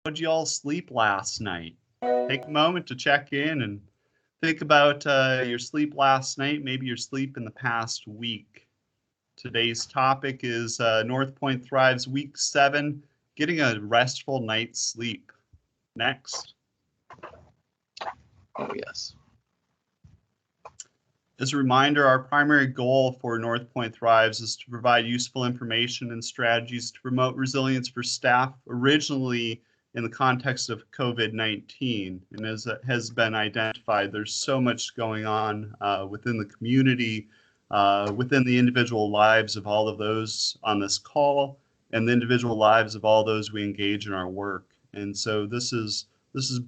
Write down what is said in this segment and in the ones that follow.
How'd you all sleep last night? Take a moment to check in and think about your sleep last night, maybe your sleep in the past week. Today's topic is NorthPoint Thrives Week 7, getting a restful night's sleep. Next. Oh, yes. As a reminder, our primary goal for NorthPoint Thrives is to provide useful information and strategies to promote resilience for staff, originally in the context of COVID-19. And as it has been identified, there's so much going on within the community, within the individual lives of all of those on this call, and the individual lives of all those we engage in our work. And so this is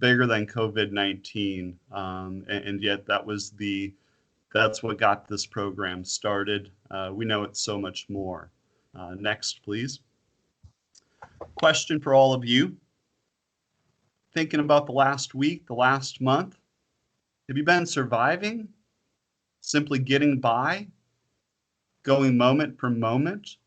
bigger than COVID-19, and yet that's what got this program started. We know it's so much more. Next, please. Question for all of you. Thinking about the last week, the last month, have you been surviving? Simply getting by? Going moment for moment?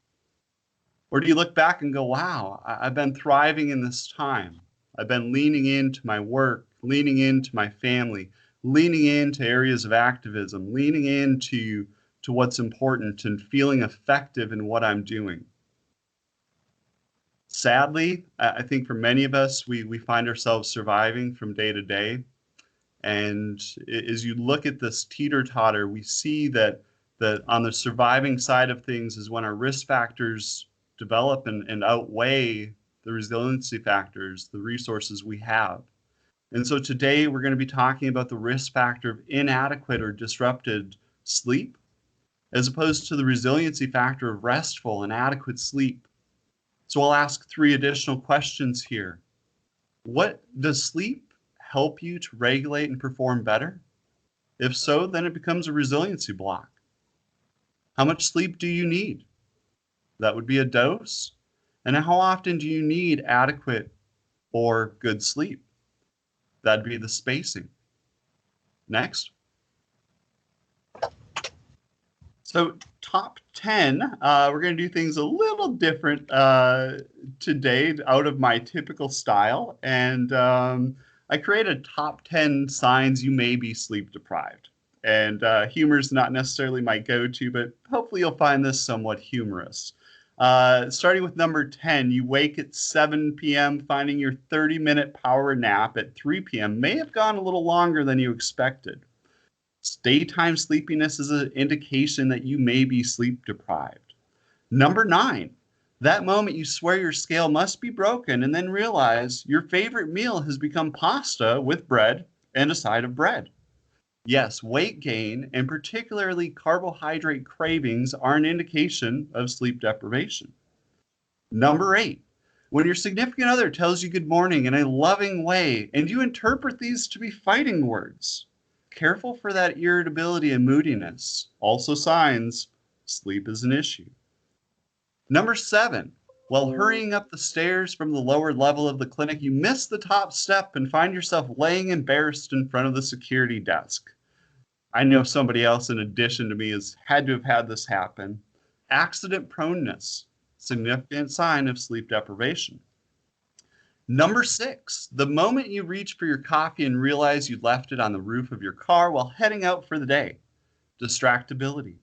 Or do you look back and go, wow, I've been thriving in this time. I've been leaning into my work, leaning into my family, leaning into areas of activism, leaning into what's important and feeling effective in what I'm doing. Sadly, I think for many of us, we find ourselves surviving from day to day. And as you look at this teeter-totter, we see that on the surviving side of things is when our risk factors develop and outweigh the resiliency factors, the resources we have. And so today we're going to be talking about the risk factor of inadequate or disrupted sleep, as opposed to the resiliency factor of restful and adequate sleep. So I'll ask 3 additional questions here. What does sleep help you to regulate and perform better? If so, then it becomes a resiliency block. How much sleep do you need? That would be a dose. And how often do you need adequate or good sleep? That'd be the spacing. Next. So top 10, we're going to do things a little different today out of my typical style. And I created top 10 signs you may be sleep deprived. And humor is not necessarily my go-to, but hopefully you'll find this somewhat humorous. Starting with number 10, you wake at 7 p.m., finding your 30-minute power nap at 3 p.m. may have gone a little longer than you expected. Daytime sleepiness is an indication that you may be sleep deprived. Number 9, that moment you swear your scale must be broken and then realize your favorite meal has become pasta with bread and a side of bread. Yes, weight gain and particularly carbohydrate cravings are an indication of sleep deprivation. Number 8, when your significant other tells you good morning in a loving way and you interpret these to be fighting words. Careful for that irritability and moodiness. Also signs sleep is an issue. Number 7, while hurrying up the stairs from the lower level of the clinic, you miss the top step and find yourself laying embarrassed in front of the security desk. I know somebody else in addition to me has had to have had this happen. Accident proneness, significant sign of sleep deprivation. Number 6, the moment you reach for your coffee and realize you left it on the roof of your car while heading out for the day. Distractibility.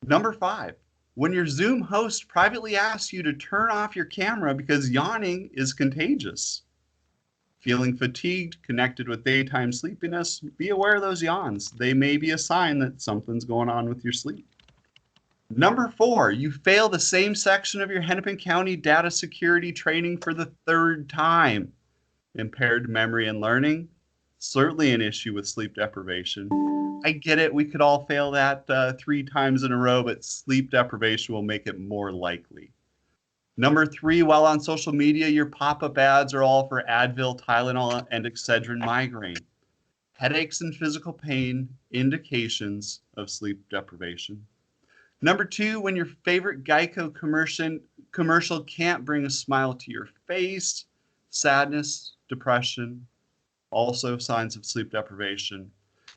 Number 5, when your Zoom host privately asks you to turn off your camera because yawning is contagious. Feeling fatigued, connected with daytime sleepiness, be aware of those yawns. They may be a sign that something's going on with your sleep. Number 4, you fail the same section of your Hennepin County data security training for the 3rd time. Impaired memory and learning, certainly an issue with sleep deprivation. I get it, we could all fail that 3 times in a row, but sleep deprivation will make it more likely. Number 3, while on social media, your pop-up ads are all for Advil, Tylenol, and Excedrin migraine. Headaches and physical pain, indications of sleep deprivation. Number 2, when your favorite Geico commercial can't bring a smile to your face, sadness, depression, also signs of sleep deprivation.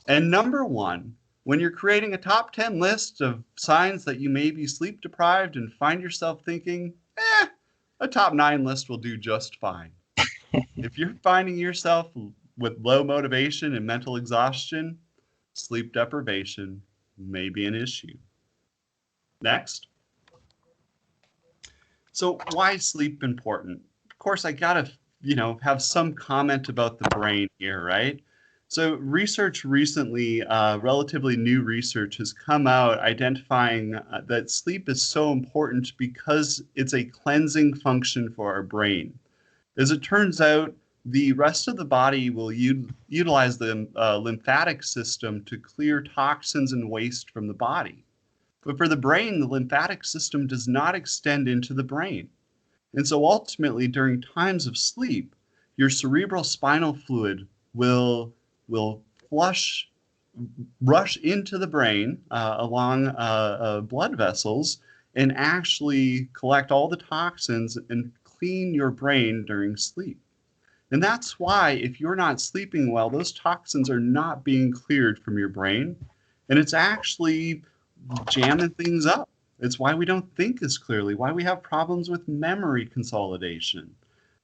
And number 1, when you're creating a top 10 list of signs that you may be sleep deprived and find yourself thinking, a top 9 list will do just fine. If you're finding yourself with low motivation and mental exhaustion, sleep deprivation may be an issue. Next. So why is sleep important? Of course, I gotta, have some comment about the brain here, right? So research recently, relatively new research has come out identifying that sleep is so important because it's a cleansing function for our brain. As it turns out, the rest of the body will utilize the lymphatic system to clear toxins and waste from the body. But for the brain, the lymphatic system does not extend into the brain. And so ultimately, during times of sleep, your cerebral spinal fluid will flush, rush into the brain along blood vessels and actually collect all the toxins and clean your brain during sleep. And that's why if you're not sleeping well, those toxins are not being cleared from your brain. And it's actually jamming things up. It's why we don't think as clearly, why we have problems with memory consolidation.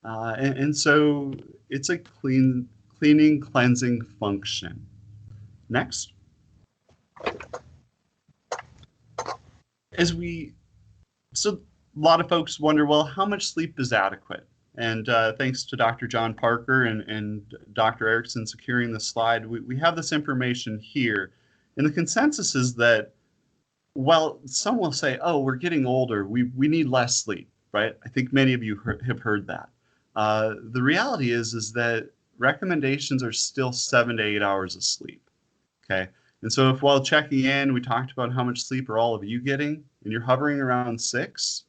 And so it's a cleaning, cleansing function. Next. So a lot of folks wonder, well, how much sleep is adequate? And thanks to Dr. John Parker and Dr. Erickson securing the slide, we have this information here. And the consensus is that, well, some will say, oh, we're getting older, we need less sleep, right? I think many of you have heard that. The reality is that recommendations are still 7 to 8 hours of sleep, okay? And so if while checking in, we talked about how much sleep are all of you getting, and you're hovering around 6,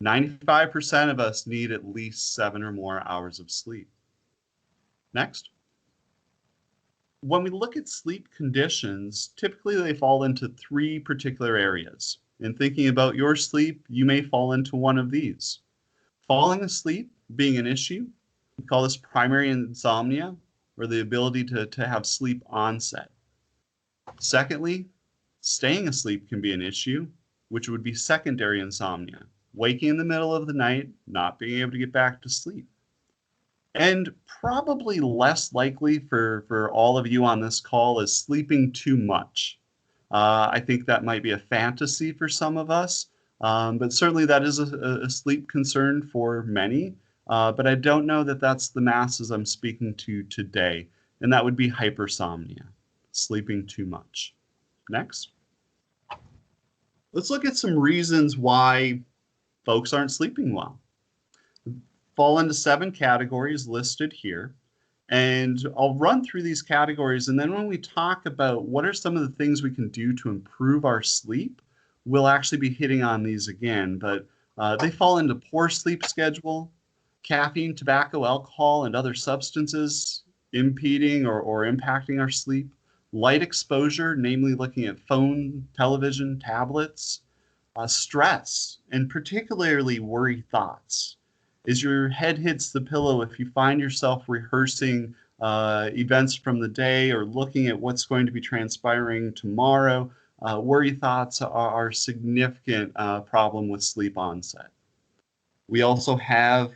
95% of us need at least 7 or more hours of sleep. Next. When we look at sleep conditions, typically they fall into 3 particular areas. In thinking about your sleep, you may fall into one of these. Falling asleep being an issue, we call this primary insomnia, or the ability to have sleep onset. Secondly, staying asleep can be an issue, which would be secondary insomnia, waking in the middle of the night, not being able to get back to sleep. And probably less likely for all of you on this call is sleeping too much. I think that might be a fantasy for some of us, but certainly that is a sleep concern for many. But I don't know that that's the masses I'm speaking to today, and that would be hypersomnia, sleeping too much. Next. Let's look at some reasons why folks aren't sleeping well. Fall into 7 categories listed here. And I'll run through these categories. And then when we talk about what are some of the things we can do to improve our sleep, we'll actually be hitting on these again. But they fall into poor sleep schedule, caffeine, tobacco, alcohol, and other substances impeding or impacting our sleep, light exposure, namely looking at phone, television, tablets, stress, and particularly worry thoughts. As your head hits the pillow, if you find yourself rehearsing events from the day or looking at what's going to be transpiring tomorrow, worry thoughts are a significant problem with sleep onset. We also have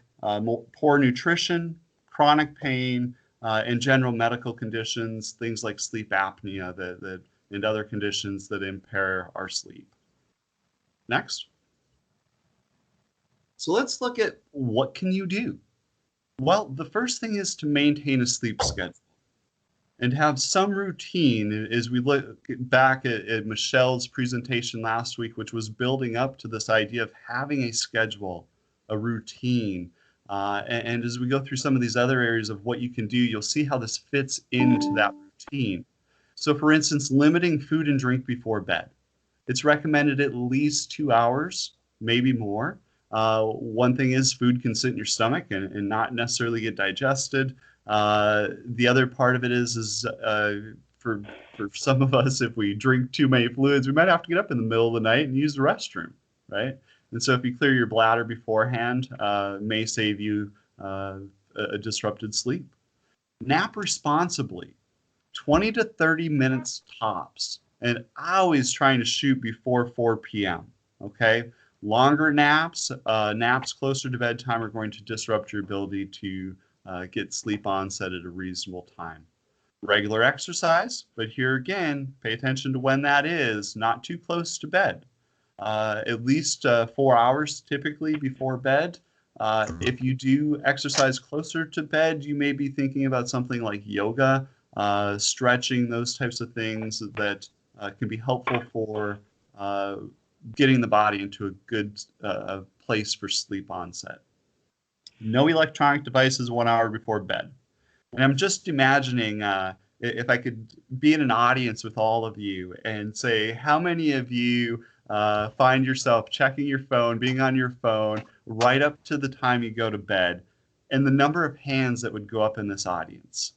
poor nutrition, chronic pain, and general medical conditions, things like sleep apnea and other conditions that impair our sleep. Next. So let's look at what can you do? Well, the first thing is to maintain a sleep schedule and have some routine as we look back at Michelle's presentation last week, which was building up to this idea of having a schedule, a routine. And as we go through some of these other areas of what you can do, you'll see how this fits into that routine. So for instance, limiting food and drink before bed. It's recommended at least 2 hours, maybe more. One thing is food can sit in your stomach and not necessarily get digested. The other part of it is for some of us, if we drink too many fluids, we might have to get up in the middle of the night and use the restroom, right? And so if you clear your bladder beforehand, may save you a disrupted sleep. Nap responsibly, 20 to 30 minutes tops, and always trying to shoot before 4 p.m., okay? Longer naps, naps closer to bedtime are going to disrupt your ability to get sleep onset at a reasonable time. Regular exercise, but here again, pay attention to when that is, not too close to bed. At least 4 hours typically before bed. If you do exercise closer to bed, you may be thinking about something like yoga, stretching, those types of things that can be helpful for uh, getting the body into a good place for sleep onset. No electronic devices 1 hour before bed. And I'm just imagining if I could be in an audience with all of you and say, how many of you find yourself checking your phone, being on your phone right up to the time you go to bed, and the number of hands that would go up in this audience,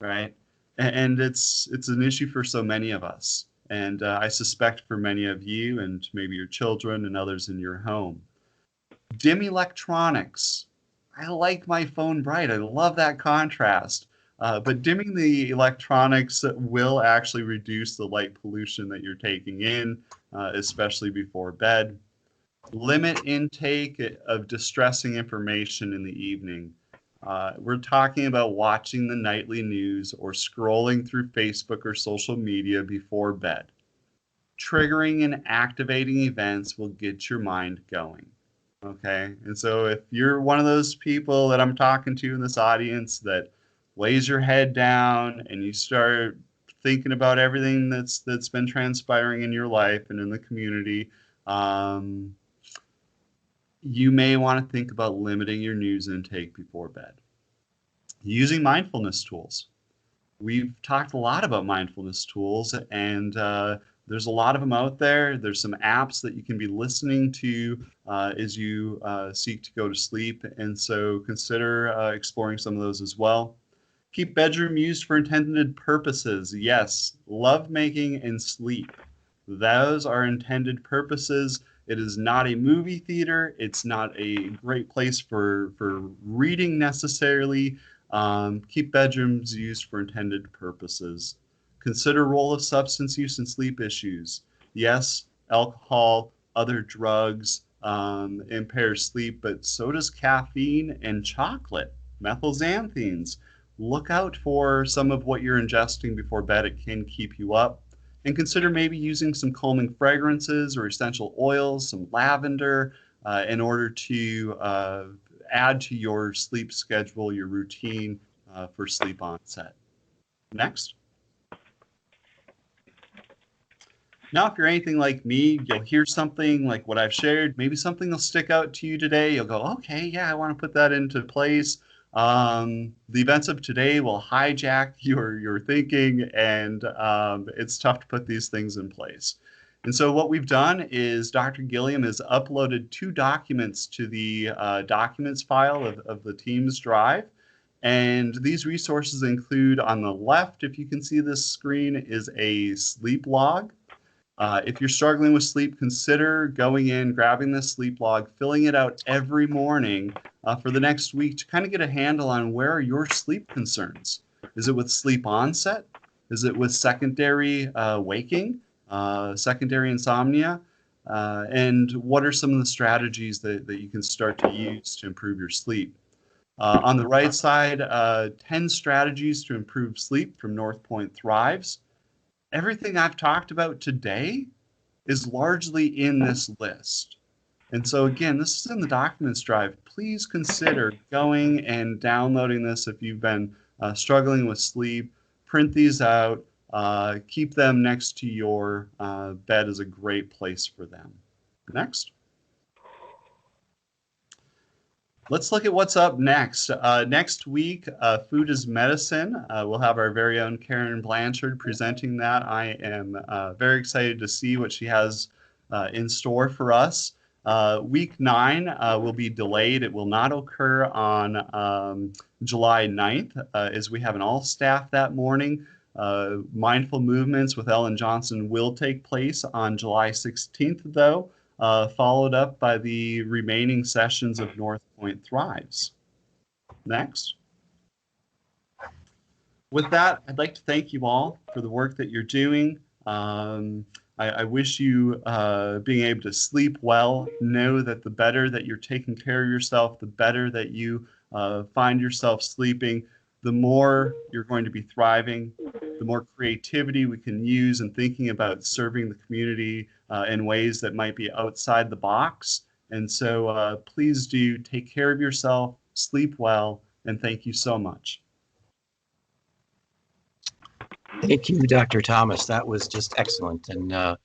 right? And it's an issue for so many of us. And I suspect for many of you and maybe your children and others in your home. Dim electronics. I like my phone bright. I love that contrast. But dimming the electronics will actually reduce the light pollution that you're taking in, especially before bed. Limit intake of distressing information in the evening. We're talking about watching the nightly news or scrolling through Facebook or social media before bed. Triggering and activating events will get your mind going. Okay. And so if you're one of those people that I'm talking to in this audience that lays your head down and you start thinking about everything that's been transpiring in your life and in the community, um, you may want to think about limiting your news intake before bed. Using mindfulness tools. We've talked a lot about mindfulness tools, and there's a lot of them out there. There's some apps that you can be listening to as you seek to go to sleep, and so consider exploring some of those as well. Keep bedroom used for intended purposes. Yes, love making and sleep. Those are intended purposes. It is not a movie theater. It's not a great place for reading necessarily. Keep bedrooms used for intended purposes. Consider role of substance use in sleep issues. Yes, alcohol, other drugs impair sleep, but so does caffeine and chocolate, methylxanthines. Look out for some of what you're ingesting before bed. It can keep you up. And consider maybe using some calming fragrances or essential oils, some lavender, in order to add to your sleep schedule, your routine for sleep onset. Next. Now, if you're anything like me, you'll hear something like what I've shared. Maybe something will stick out to you today. You'll go, okay, yeah, I want to put that into place. The events of today will hijack your thinking, and it's tough to put these things in place. And so what we've done is Dr. Gilliam has uploaded 2 documents to the documents file of the Teams Drive. And these resources include on the left, if you can see this screen, is a sleep log. If you're struggling with sleep, consider going in, grabbing this sleep log, filling it out every morning for the next week to kind of get a handle on where are your sleep concerns. Is it with sleep onset? Is it with secondary waking, secondary insomnia? And what are some of the strategies that you can start to use to improve your sleep? On the right side, 10 strategies to improve sleep from NorthPoint Thrives. Everything I've talked about today is largely in this list. And so again, this is in the documents drive. Please consider going and downloading this if you've been struggling with sleep. Print these out. Keep them next to your bed is a great place for them. Next. Let's look at what's up next. Next week, Food is Medicine. We'll have our very own Karen Blanchard presenting that. I am very excited to see what she has in store for us. Week 9 will be delayed. It will not occur on July 9th as we have an all-staff that morning. Mindful Movements with Ellen Johnson will take place on July 16th, though. Followed up by the remaining sessions of NorthPoint Thrives. Next. With that, I'd like to thank you all for the work that you're doing. I wish you being able to sleep well. Know that the better that you're taking care of yourself, the better that you find yourself sleeping, the more you're going to be thriving, the more creativity we can use in thinking about serving the community in ways that might be outside the box. And so please do take care of yourself, sleep well, and thank you so much. Thank you, Dr. Thomas. That was just excellent. And